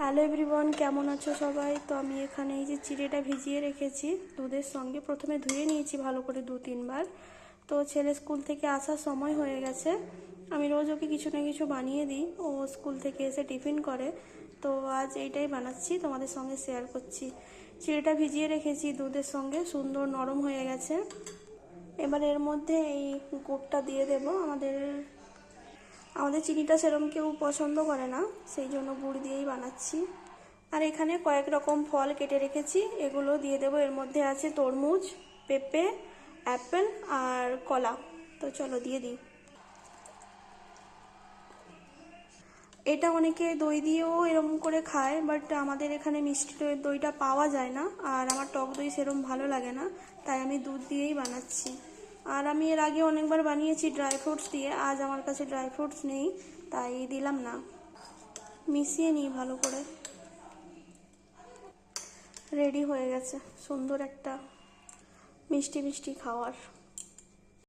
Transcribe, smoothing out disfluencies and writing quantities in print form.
Hello everyone, কেমন আছো সবাই? তো আমি এখানে এই যে চিড়েটা ভিজিয়ে রেখেছি দুধের সঙ্গে, প্রথমে ধুয়ে নিয়েছি ভালো করে 2-3 বার। তো ছেলে স্কুল থেকে আসার সময় হয়ে গেছে। আমি রোজ ওকে কিছু না কিছু বানিয়ে দিই, ও স্কুল থেকে এসে টিফিন করে। তো আজ এইটাই বানাচ্ছি, তোমাদের সঙ্গে শেয়ার করছি। চিড়েটা ভিজিয়ে রেখেছি দুধের সঙ্গে, সুন্দর নরম হয়ে গেছে। এবার এর মধ্যে এই গুড়টা দিয়ে দেবো। আমাদের চিনিটা সেরকম কেউ পছন্দ করে না, সেই জন্য গুড় দিয়েই বানাচ্ছি। আর এখানে কয়েক রকম ফল কেটে রেখেছি, এগুলো দিয়ে দেবো। এর মধ্যে আছে তরমুজ, পেঁপে, অ্যাপেল আর কলা। তো চলো দিয়ে দিই। এটা অনেকে দই দিয়েও এরকম করে খায়, বাট আমাদের এখানে মিষ্টি দইটা পাওয়া যায় না, আর আমার টক দই সেরকম ভালো লাগে না, তাই আমি দুধ দিয়েই বানাচ্ছি। আর আমি এর আগে অনেকবার বানিয়েছি ড্রাই ফ্রুটস দিয়ে, আজ আমার কাছে ড্রাই ফ্রুটস নেই, তাই দিলাম না। মিশিয়ে নিই ভালো করে। রেডি হয়ে গেছে সুন্দর একটা মিষ্টি মিষ্টি খাওয়ার।